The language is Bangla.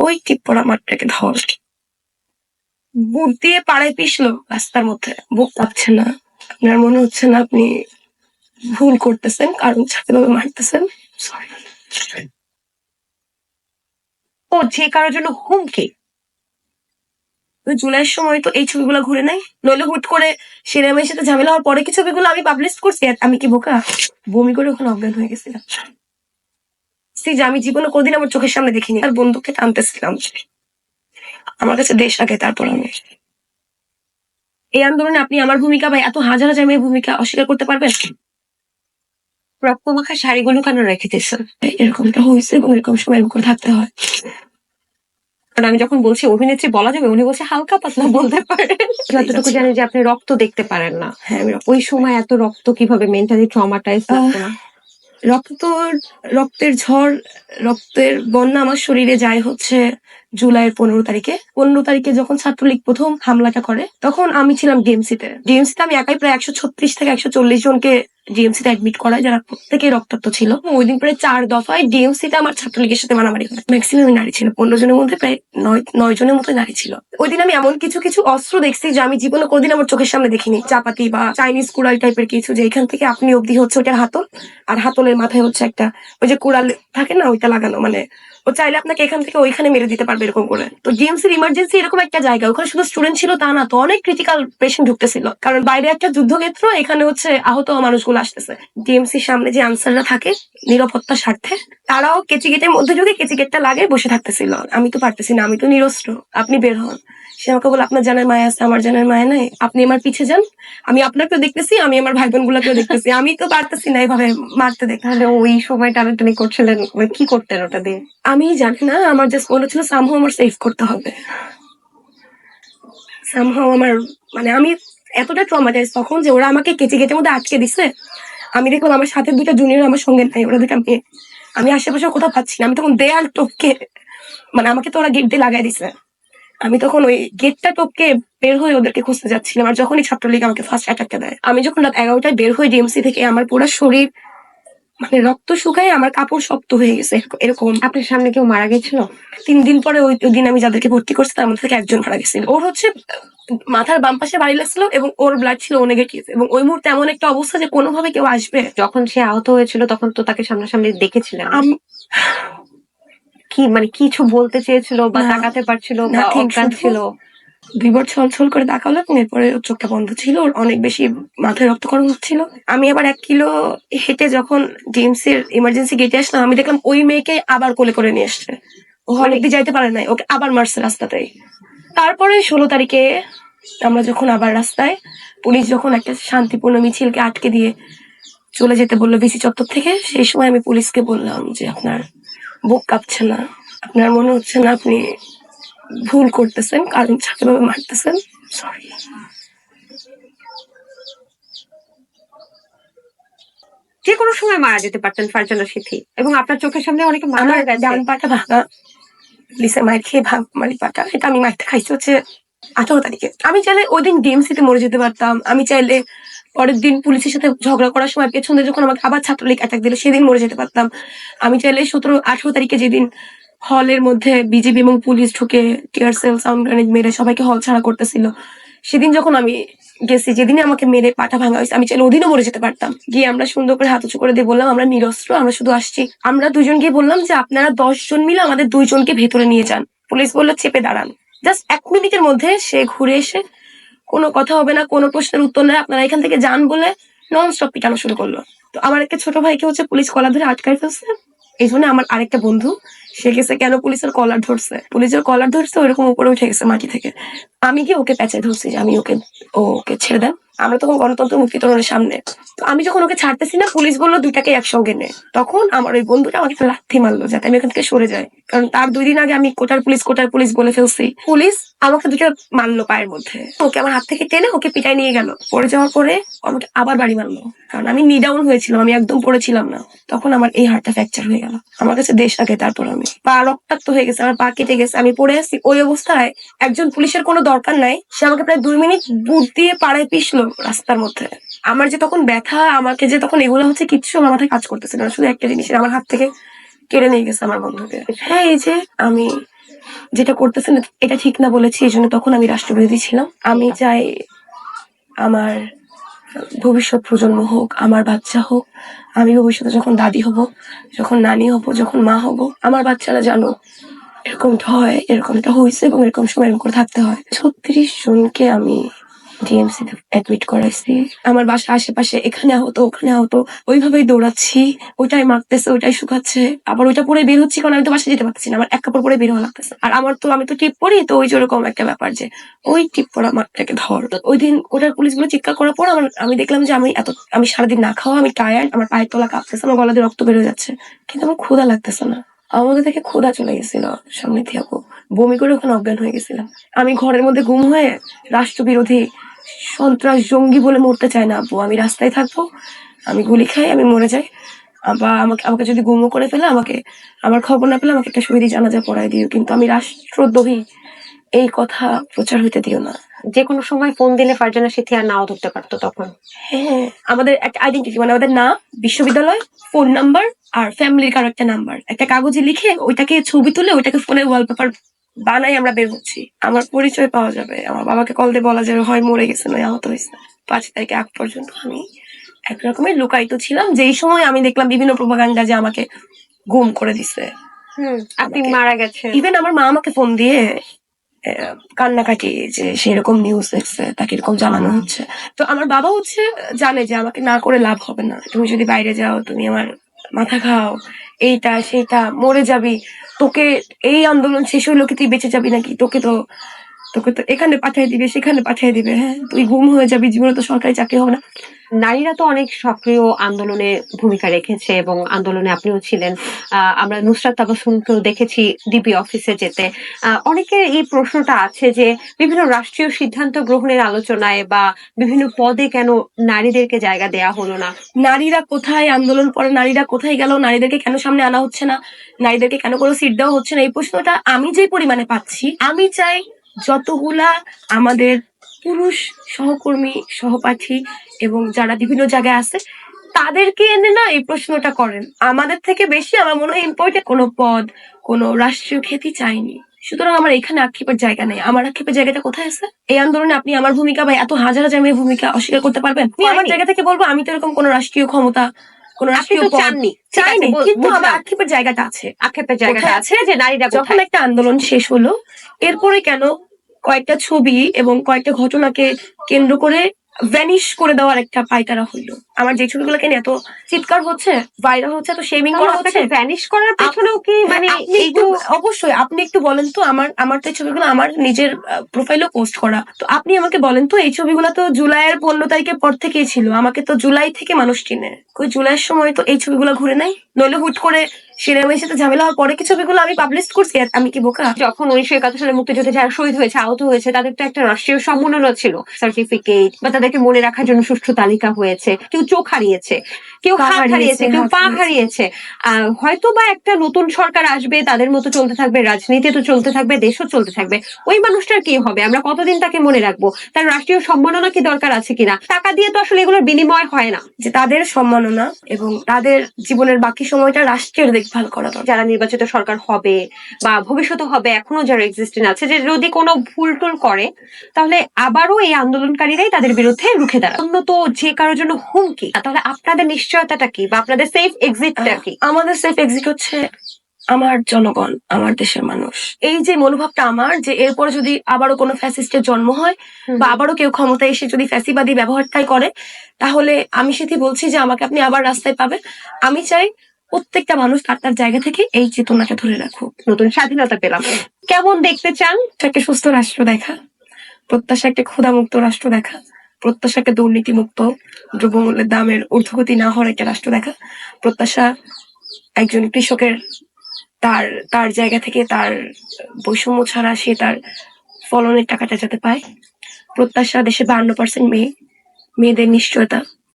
ওই টিপ পড়া মাঠটাকে ধর বুট দিয়ে পাড়ায় পিষলো রাস্তার মধ্যে। বুক কাঁপছে না? আপনার মনে হচ্ছে না আপনি ভুল করতেছেন কারণ ছাত্রভাবে মারতেছেন? সরি। ও যে কারোর জন্য হুমকি? জুলাইয়ের সময় তো এই ছবিগুলো ঘুরে নাই, নইলে হুট করে সেরেমের সাথে ঝামেলা হওয়ার পরে কি ছবিগুলো আমি পাবলিশ করছি? আর আমি কি বোকা? বমি করে ওখানে অজ্ঞান হয়ে গেছিলাম। যে আমি জীবনে কোনদিন আমার চোখের সামনে দেখিনি, আর বন্দুককে টানতেছিলাম। আমার কাছে দেশ আগে, তারপর আমি এই আন্দোলনে আপনি আমার ভূমিকা বা এত হাজার হাজার মেয়ের ভূমিকা অস্বীকার করতে পারবেন? রক্তমাখা শাড়িগুলো কেন রেখে দিয়েছেন? এরকমটা হয়েছে এবং এরকম সময় এরকম করে থাকতে হয়। কারণ আমি যখন বলছি অভিনেত্রী বলা যাবে, উনি বলছে হালকা পাতলা বলতে পারে। যতটুকু জানি যে আপনি রক্ত দেখতে পারেন না। হ্যাঁ, আমি ওই সময় এত রক্ত কিভাবে মেন্টালি ট্রমাটাইজ লাগতো না? রক্ত, রক্তের ঝড়, রক্তের বন্যা আমার শরীরে যায় হচ্ছে জুলাইয়ের 15 তারিখে। 15 তারিখে যখন ছাত্রলীগ প্রথম হামলাটা করে, তখন আমি ছিলাম ডিএমসিতে। ডিএমসিতে আমি একাই প্রায় 136 থেকে 140 জনকে ডিএমসিতে অ্যাডমিট করায়, যারা প্রত্যেকেই রক্তাক্ত ছিল। ওই দিন প্রায় 4 দফায় ডিএমসিতে আমার ছাত্রলীগের সাথে মারামারি হয়। ম্যাক্সিমাম নারী ছিল, 15 জনের মধ্যে প্রায় 9 জনের মতো নারী ছিল। ওই দিন আমি এমন কিছু কিছু অস্ত্র দেখছি যে আমি জীবনে কোনদিন আমার চোখের সামনে দেখিনি। চাপাতি বা চাইনিজ কুড়াল টাইপের কিছু, যে এখান থেকে আপনি অব্দি হচ্ছে ওটার হাতল, আর হাতলের মাথায় হচ্ছে একটা ওই যে কুড়াল থাকে না, ওইটা লাগানো। মানে ও চাইলে আপনাকে এখান থেকে ওইখানে মেরে দিতে পারবে এরকম করে। তো ডিএমসির ইমার্জেন্সি এরকম একটা জায়গা, ওখানে শুধু স্টুডেন্ট ছিল তা না, তো অনেক ক্রিটিক্যাল পেশেন্ট ঢুকতেছিল, কারণ বাইরে একটা যুদ্ধক্ষেত্র, এখানে হচ্ছে আহত মানুষগুলো আসতেছে। ডিএমসির সামনে যে আনসাররা থাকে নিরাপত্তার স্বার্থে, তারাও কেচি গেটের মধ্যে ঢুকে কেচি গেটটা লাগিয়ে বসে থাকতেছিল। আমি তো পারতেছি না, আমি তো নিরস্ত্র, আপনি বের হন। সে আমাকে বলে আপনার জানের মায়া আছে, আমার জানের মায়া নাই, আপনি আমার পিছে যান, আমি আপনাকেও দেখতেছি, আমি আমার ভাই বোন গুলাকেও দেখতেছি, আমি তো পারতেছি না এইভাবে মারতে দেখ। তাহলে ওই সময় টানাটানি করছিলেন, কি করতেন ওটা দিয়ে? আমি জানি না, আমার জাস্ট মনে হচ্ছিল সামহাও আমার সেভ করতে হবে। সামহাও আমার, মানে আমি এতটা ট্রমাটাইজ তখন যে ওরা আমাকে কেচি গেটের মধ্যে আটকে দিছে। আমি দেখলাম আমার সাথে দুইটা জুনিয়র আমার সঙ্গে নাই, ওরা দুটা মেয়ে। আমি আশেপাশে কোথাও পাচ্ছি না, আমি তখন দেয়াল টপকে, মানে আমাকে তো ওরা গেট দিয়ে লাগাই দিছে, আমি তখন ওই গেটটা টপকে বের হয়ে ওদেরকে খুঁজতে যাচ্ছিলাম। আর যখনই ছাত্রলীগ আমাকে ফার্স্ট অ্যাটাকটা দেয়, আমি যখন রাত 11টায় বের হই ডিএমসি থেকে, আমার পুরো শরীর মানে রক্ত শুকায়, আমার কাপড় শক্ত হয়ে গেছে এরকম। আপনার সামনে কেউ মারা গেছিল? 3 দিন পরে ওই দিন আমি যাদেরকে ভর্তি করছি তার মধ্যে থেকে একজন মারা গেছিল। ওর হচ্ছে মাথার বাম পাশে বাড়ি লাগছিল এবং ওর ব্লাড ছিল নেগেটিভ, এবং ওই মুহূর্তে এমন একটা অবস্থা যে কোনোভাবে কেউ আসবে। যখন সে আহত হয়েছিল তখন তো তাকে সামনাসামনি দেখেছিলেন? আমি কি মানে কিছু বলতে চেয়েছিল বা না, তাকাতে পারছিল বা নাথিং, অজ্ঞান শুধু ছিল? 2 বার ছল করে তাকালো এবং এরপরে ওর চোখটা বন্ধ ছিল, ওর অনেক বেশি মাথায় রক্তক্ষরণ হচ্ছিল। আমি আবার 1 কিলো হেঁটে যখন ডিএমসির ইমার্জেন্সি গেটে আসলাম, আমি দেখলাম ওই মেয়েকে আবার কোলে করে নিয়ে এসছে। ও অনেক দিন যাইতে পারে নাই, ওকে আবার মারছে রাস্তাতেই। তারপরে 16 তারিখে আমরা যখন আবার রাস্তায়, পুলিশ যখন একটা শান্তিপূর্ণ মিছিলকে আটকে দিয়ে চলে যেতে বললো ভিসি চত্বর থেকে, সেই সময় আমি পুলিশকে বললাম যে আপনার বুক কাঁপছে না? আপনার মনে হচ্ছে না আপনি ভুল করতেছেন কারণ ছাত্রভাবে মারতেছেন? সরি। যে কোনো সময় মারা যেতে পারতেন ফারজানা সিথি, এবং আপনার চোখের সামনে অনেকে মারা আমার গেছে। ডান পাটা ভাঙা, পুলিশের মায়ের খেয়ে ভাঙি পাটা, এটা আমি মারতে খাইছি হচ্ছে 18 তারিখে। আমি চাইলে ওই দিন ডিএমসিতে মরে যেতে পারতাম, আমি চাইলে পরের দিন পুলিশের সাথে ঝগড়া করার সময় পেছনে যখন আমাকে আবার ছাত্রলীগ অ্যাটাক দিল সেদিন মরে যেতে পারতাম। আমি চাইলে 17-18 তারিখে যেদিন হলের মধ্যে বিজেপি এবং পুলিশ ঢুকে টিয়ার সেল সাউন্ড গ্রেনেড মেরে সবাইকে হল ছাড়া করতেছিল, সেদিন যখন আমি গেছি, যেদিনে আমাকে মেরে পাটা ভাঙা হয়েছে, আমি চাইলে ওদিনও মরে যেতে পারতাম। গিয়ে আমরা সুন্দর করে হাত উঁচু করে দিয়ে বললাম আমরা নিরস্ত্র, আমরা শুধু আসছি। আমরা দুজন গিয়ে বললাম যে আপনারা 10 জন মিলে আমাদের 2 জনকে ভেতরে নিয়ে যান। পুলিশ বললো চেপে দাঁড়ান। জাস্ট 1 মিনিটের মধ্যে সে ঘুরে এসে কোনো কথা হবে না, কোনো প্রশ্নের উত্তর নেই, আপনারা এখান থেকে যান বলে নন স্টপ পিটানো শুরু করলো। তো আমার একটা ছোট ভাইকে হচ্ছে পুলিশ কলার ধরে আটকাই ফেলছে। এই জন্য আমার আরেকটা বন্ধু, সে গেছে কেন পুলিশের কলার ধরছে, পুলিশের কলার ধরছে ওইরকম উপরে উঠে গেছে মাটি থেকে। আমি গিয়ে ওকে প্যাঁচে ধরছি যে আমি ওকে ছেড়ে দেন। আমরা তখন গণতন্ত্র মুক্তি তোরণের সামনে। তো আমি যখন ওকে ছাড়তেছি না, পুলিশ বললো দুইটাকে একসঙ্গে নে। তখন আমার ওই বন্ধুটা আমাকে একটা লাথি মারলো যাতে আমি এখান থেকে সরে যাই, কারণ তার 2 দিন আগে আমি কোটার পুলিশ বলে ফেলছি। পুলিশ আমাকে দুটো মারলো পায়ের মধ্যে, ওকে আমার হাত থেকে টেনে ওকে পিটাই নিয়ে গেল। পড়ে যাওয়ার পরে আমাকে আবার বাড়ি মারলো, কারণ আমি নি ডাউন হয়েছিলাম, আমি একদম পড়েছিলাম না। তখন আমার এই হাড়টা ফ্র্যাকচার হয়ে গেল। আমার কাছে দেশ আগে, তারপর আমি পা রক্তাক্ত হয়ে গেছে, আমার পা কেটে গেছে, আমি পড়ে আছি। ওই অবস্থায় একজন পুলিশের কোনো দরকার নাই, সে আমাকে প্রায় 2 মিনিট বুট দিয়ে পাড়ায় পিষলো রাস্তার মধ্যে। আমার যে তখন ব্যথা, আমাকে যে তখন এগুলো হচ্ছে কিচ্ছু আমার মাথায় কাজ করতেছে না, শুধু একটা জিনিস, আমার হাত থেকে কেড়ে নিয়ে গেছে আমার বন্ধুকে। হ্যাঁ, এই যে আমি যেটা করতেছেন এটা ঠিক না বলেছি, এই জন্য তখন আমি রাষ্ট্রবিরোধী ছিলাম। আমি চাই আমার ভবিষ্যৎ প্রজন্ম হোক, আমার বাচ্চা হোক, আমি ভবিষ্যতে যখন দাদি হব, যখন নানি হব, যখন মা হব, আমার বাচ্চারা জানো এরকমটা হয়, এরকমটা হয়েছে এবং এরকম সময় এরকম করে থাকতে হয়। 36 জনকে আমি ডিএমসি তে অ্যাডমিট করাইছি। আমার বাসা আশেপাশে, এখানে আহত ওখানে আহত, ওইভাবেই দৌড়াচ্ছি, ওইটাই মারতেছে ওইটাই শুকাচ্ছে, আবার ওইটা পরে বের হচ্ছি কারণ আমি তো বাসায় যেতে পারতেছি না, আমার এক কাপড় পরে বের হওয়া লাগতেছে। আর আমি তো টিপ পরি, তো ওই যেরকম একটা ব্যাপার যে ওই টিপ পরা মাঠটাকে ধর। তো ওই দিন ওটার পুলিশগুলো চিৎকার করার পর আমি দেখলাম যে আমি সারাদিন না খাওয়া, আমি টায়ার্ড, আমার পায়ের তলা কাঁপতেছে, আমার গলা দিয়ে রক্ত বের হয়ে যাচ্ছে, কিন্তু আমার ক্ষুধা লাগতেছে না। আমাদের থেকে ক্ষুধা চলে গেছিল সামনে থেকে, বমি করে ওখানে অজ্ঞান হয়ে গেছিলাম। আমি ঘরের মধ্যে গুম হয়ে রাষ্ট্রবিরোধী সন্ত্রাস জঙ্গি বলে মরতে চাই না আপু, আমি রাস্তায় থাকবো, আমি গুলি খাই, আমি মরে যাই। বা আমাকে যদি গুমও করে ফেলে, আমার খবর না পেলে আমাকে একটা শহীদি জানাজা পড়ায় দিও, কিন্তু আমি রাষ্ট্রদ্রোহী এই কথা প্রচার হইতে দিও না। যে কোনো সময় ফোন দিলে ফারজানা সিথি আর নাও ধরতে পারতো তখন। হ্যাঁ, আমাদের একটা আইডেন্টিটি, মানে আমাদের নাম, বিশ্ববিদ্যালয়, ফোন নাম্বার আর ফ্যামিলির কারো একটা নাম্বার একটা কাগজে লিখে ওইটাকে ছবি তুলে ওইটাকে ফোনে ওয়ালপেপার বানাই আমরা বের হচ্ছি। আমার পরিচয় পাওয়া যাবে, আমার বাবাকে কল দিয়ে বলা যাবে হয় মরে গেছে নয় আহত হয়েছে। 5 তারিখে আগ পর্যন্ত আমি একরকমের লুকায়িত ছিলাম, যেই সময় আমি দেখলাম বিভিন্ন প্রোপাগান্ডা যে আমাকে গুম করে দিছে, আপনি মারা গেছেন। ইভেন আমার মা আমাকে ফোন দিয়ে কান্নাকাটি যে সেরকম নিউজ দেখছে, তাকে এরকম জানানো হচ্ছে। তো আমার বাবা জানে যে আমাকে না করে লাভ হবে না, তুমি যদি বাইরে যাও তুমি আমার মাথা খাও, এইটা সেইটা, মরে যাবি, তোকে এই আন্দোলন শেষ হইলো কি তুই বেঁচে যাবি নাকি, তোকে তো এখানে পাঠিয়ে দিবে সেখানে পাঠিয়ে দিবে, হ্যাঁ তুই গুম হয়ে যাবি, জীবনে তো সরকারি চাকরি হবে না। নারীরা তো অনেক সক্রিয় আন্দোলনে ভূমিকা রেখেছে এবং আন্দোলনে আপনিও ছিলেন। আমরা নুসরাত তাবাসসুমকেও দেখেছি ডিবি অফিসে যেতে। অনেকের এই প্রশ্নটা আছে যে বিভিন্ন রাষ্ট্রীয় সিদ্ধান্ত গ্রহণের আলোচনায় বা বিভিন্ন পদে কেন নারীদেরকে জায়গা দেয়া হলো না। নারীরা কোথায় আন্দোলন করে, নারীরা কোথায় গেল, নারীদেরকে কেন সামনে আনা হচ্ছে না, নারীদেরকে কেন কোনো সিট দেওয়া হচ্ছে না, এই প্রশ্নটা আমি যে পরিমাণে পাচ্ছি, আমি চাই যতগুলা আমাদের পুরুষ সহকর্মী সহপাঠী এবং যারা বিভিন্ন জায়গায় আছে তাদেরকে এনে না এই প্রশ্নটা করেন। আমাদের থেকে বেশি আমার মনে হয় ইম্পর্টেন্ট কোনো পদ, কোনো রাষ্ট্রীয় খ্যাতি চাইনি। সুতরাং আমার এখানে আক্ষেপের জায়গা নেই। আমার আক্ষেপের জায়গাটা কোথায় আছে? এই আন্দোলনে আপনি আমার ভূমিকা বা এত হাজার হাজার মেয়ের ভূমিকা অস্বীকার করতে পারবেন? আমি আমার জায়গা থেকে বলবো, আমি তো এরকম কোনো রাষ্ট্রীয় ক্ষমতা, কোনো রাষ্ট্রীয় পদ চাইনি, কিন্তু আমার আক্ষেপের জায়গাটা আছে। আক্ষেপের জায়গাটা আছে যে নারীরা যখন একটা আন্দোলন শেষ হলো, এরপরে কেন কয়েকটা ছবি এবং কয়েকটা ঘটনাকে কেন্দ্র করে ভ্যানিশ করে দেওয়ার একটা পায়তারা হইলো। আমার যে ছবিগুলোকে নিয়ে এত চিৎকার হচ্ছে, ভাইরাল হচ্ছে, এত শেমিং করা হচ্ছে, ভ্যানিশ করার পেছনেও কি মানে অবশ্যই আপনি একটু বলেন তো, আমার তো এই ছবিগুলো আমার নিজের প্রোফাইলেও পোস্ট করা, তো আপনি আমাকে বলেন তো এই ছবিগুলো তো জুলাইয়ের 15 তারিখের পর থেকেই ছিল, আমাকে তো জুলাই থেকে মানুষ চিনে, ওই জুলাইয়ের সময় তো এই ছবিগুলো ঘুরে নাই, নইলে হুট করে সিনেমার সাথে ঝামেলা হওয়ার পরে কি ছবিগুলো আমি পাবলিশ করছি? আমি কি বোকা? যখন 1971 সালে মুক্তিযুদ্ধে যারা শহীদ হয়েছে আহত হয়েছে তাদের তো একটা রাষ্ট্রীয় সম্মাননা ছিল, সার্টিফিকেট, বা তাদেরকে মনে রাখার জন্য সুষ্ঠু তালিকা হয়েছে, কেউ চোখ হারিয়েছে, কেউ হাত হারিয়েছে, কেউ পা হারিয়েছে। হয়তো বা একটা নতুন সরকার আসবে, তাদের মতো চলতে থাকবে, রাজনীতি তো চলতে থাকবে, দেশও চলতে থাকবে, ওই মানুষটার কি হবে? আমরা কতদিন তাকে মনে রাখবো? তার রাষ্ট্রীয় সম্মাননা কি দরকার আছে কিনা? টাকা দিয়ে তো আসলে এগুলোর বিনিময় হয় না। যে তাদের সম্মাননা এবং তাদের জীবনের বাকি সময়টা রাষ্ট্রের দেখভাল করা দরকার। যারা নির্বাচিত সরকার হবে বা ভবিষ্যতে হবে, এখনো যারা এক্সিস্টিং আছে, যে যদি কোনো ভুল টুল করে তাহলে আবারও এই আন্দোলনকারীরাই তাদের বিরুদ্ধে রুখে দাঁড়ায়। উন্নত যে কারোর জন্য হুমকি, তাহলে আপনাদের নিশ্চয়তাটা কি বা আপনাদের সেফ এক্সিটটা কি? আমাদের সেফ এক্সিট হচ্ছে আমার জনগণ, আমার দেশের মানুষ। এই যে মনোভাবটা আমার, যে এরপরে যদি আবারও কোনো ফ্যাসিস্টের জন্ম হয় বা আবারও কেউ ক্ষমতায় এসে যদি ফ্যাসিবাদী ব্যবহারটাই করে, তাহলে আমি সেটি বলছি যে আমাকে আপনি আবার রাস্তায় পাবেন। আমি চাই প্রত্যেকটা মানুষ তার জায়গা থেকে এই চেতনাটা ধরে রাখুক। নতুন স্বাধীনতা পেলাম, কেমন দেখতে চান? একটা সুস্থ রাষ্ট্র দেখা, প্রত্যাশা একটা ক্ষুধামুক্ত রাষ্ট্র দেখা, প্রত্যাশা একটা দুর্নীতিমুক্ত, দ্রব্যমূল্যের দামের ঊর্ধ্বগতি না হওয়ার একটা রাষ্ট্র দেখা, প্রত্যাশা একজন কৃষকের তার জায়গা থেকে তার বৈষম্য ছাড়া সে তার ফলনের টাকাটা যাতে পায়, প্রত্যাশা দেশে 52% মেয়েদের নিশ্চয়তা,